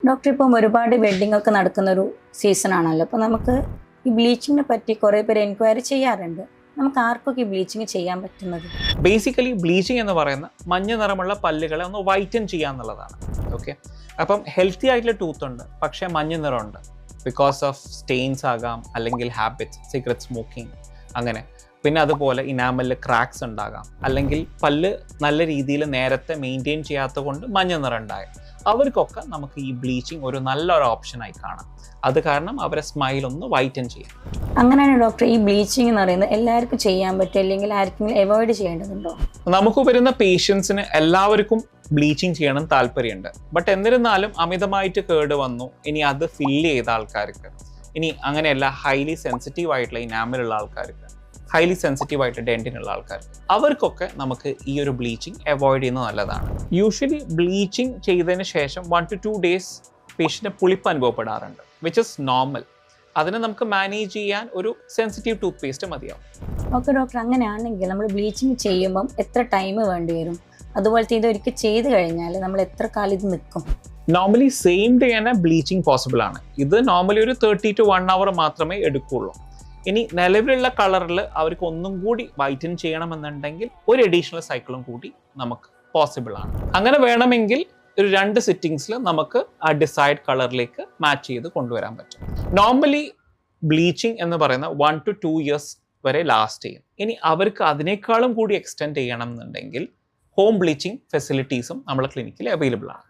Doctor, ഇപ്പം ഒരുപാട് wedding ഒക്കെ നടക്കുന്ന ഒരു സീസൺ ആണല്ലോ. അപ്പോൾ നമുക്ക് ഈ ബ്ലീച്ചിങ്ങിനെ പറ്റി കുറേ പേര് എൻക്വയറി ചെയ്യാറുണ്ട്. നമുക്ക് ആർക്കൊക്കെ ഈ ബ്ലീച്ചിങ് ചെയ്യാൻ പറ്റുന്നത്? ബേസിക്കലി ബ്ലീച്ചിങ് എന്ന് പറയുന്ന മഞ്ഞ നിറമുള്ള പല്ലുകളെ ഒന്ന് വൈറ്റൻ ചെയ്യുക എന്നുള്ളതാണ്. ഓക്കെ, അപ്പം ഹെൽത്തി ആയിട്ടുള്ള ടൂത്ത് ഉണ്ട്, പക്ഷേ മഞ്ഞ നിറമുണ്ട്. ബിക്കോസ് ഓഫ് സ്റ്റെയിൻസ് ആകാം, അല്ലെങ്കിൽ ഹാബിറ്റ്സ്, സിഗരറ്റ് സ്മോക്കിംഗ്, അങ്ങനെ. പിന്നെ അതുപോലെ ഇനാമലിൽ ക്രാക്സ് ഉണ്ടാകാം, അല്ലെങ്കിൽ പല്ല് നല്ല രീതിയിൽ നേരത്തെ മെയിൻറ്റെയിൻ ചെയ്യാത്തത് കൊണ്ട് മഞ്ഞ നിറം ഉണ്ടാകും. അവർക്കൊക്കെ നമുക്ക് ഈ ബ്ലീച്ചിങ് ഒരു നല്ലൊരു ഓപ്ഷനായി കാണാം. അത് കാരണം അവരെ സ്മൈൽ ഒന്ന് വൈറ്റൻ ചെയ്യാം. അങ്ങനെയാണ് ഡോക്ടർ, ഈ ബ്ലീച്ചിങ് എന്ന് പറയുന്നത് എല്ലാവർക്കും ചെയ്യാൻ പറ്റും, അല്ലെങ്കിൽ ആർക്കെങ്കിലും അവോയ്ഡ് ചെയ്യേണ്ടതുണ്ടോ? നമുക്ക് വരുന്ന പേഷ്യൻസിന് എല്ലാവർക്കും ബ്ലീച്ചിങ് ചെയ്യണം താല്പര്യമുണ്ട്. ബട്ട് എന്നിരുന്നാലും അമിതമായിട്ട് കേട് വന്നു, ഇനി അത് ഫില്ല് ചെയ്ത ആൾക്കാർക്ക്, ഇനി അങ്ങനെയല്ല ഹൈലി സെൻസിറ്റീവ് ആയിട്ടുള്ള ഇനാമലുള്ള ആൾക്കാർക്ക്, ഹൈലി സെൻസിറ്റീവ് ആയിട്ട് ഡെന്റിനുള്ള ആൾക്കാർക്ക്, അവർക്കൊക്കെ നമുക്ക് ഈ ഒരു ബ്ലീച്ചിങ് അവോയ്ഡ് ചെയ്യുന്നത് നല്ലതാണ്. യൂഷ്വലി ബ്ലീച്ചിങ് ചെയ്തതിന് ശേഷം 1 to 2 days പേഷ്യൻറ്റിന് പുളിപ്പ് അനുഭവപ്പെടാറുണ്ട്, വിച്ച് ഇസ് നോർമൽ. അതിനെ നമുക്ക് മാനേജ് ചെയ്യാൻ ഒരു സെൻസിറ്റീവ് ടൂത്ത് പേസ്റ്റ് മതിയാവും. ഓക്കെ ഡോക്ടർ, അങ്ങനെയാണെങ്കിൽ നമ്മൾ ബ്ലീച്ചിങ് ചെയ്യുമ്പം എത്ര ടൈം വേണ്ടി വരും? അതുപോലത്തെ ഇത് ഒരിക്കൽ ചെയ്ത് കഴിഞ്ഞാൽ നമ്മൾ എത്ര കാലം ഇത് നിൽക്കും? നോർമലി സെയിം ഡേ തന്നെ ബ്ലീച്ചിങ് പോസിബിൾ ആണ്. ഇത് നോർമലി ഒരു 30 to 1 hour മാത്രമേ എടുക്കുകയുള്ളൂ. ഇനി നിലവിലുള്ള കളറിൽ അവർക്ക് ഒന്നും കൂടി വൈറ്റൻ ചെയ്യണമെന്നുണ്ടെങ്കിൽ ഒരു അഡീഷണൽ സൈക്കിളും കൂടി നമുക്ക് പോസിബിൾ ആണ്. അങ്ങനെ വേണമെങ്കിൽ ഒരു 2 സിറ്റിങ്സിൽ നമുക്ക് ആ ഡിസൈഡ് കളറിലേക്ക് മാച്ച് ചെയ്ത് കൊണ്ടുവരാൻ പറ്റും. നോർമലി ബ്ലീച്ചിങ് എന്ന് പറയുന്ന 1 to 2 years വരെ ലാസ്റ്റ് ചെയ്യും. ഇനി അവർക്ക് അതിനേക്കാളും കൂടി എക്സ്റ്റെൻഡ് ചെയ്യണം എന്നുണ്ടെങ്കിൽ ഹോം ബ്ലീച്ചിങ് ഫെസിലിറ്റീസും നമ്മളെ ക്ലിനിക്കിൽ അവൈലബിൾ ആണ്.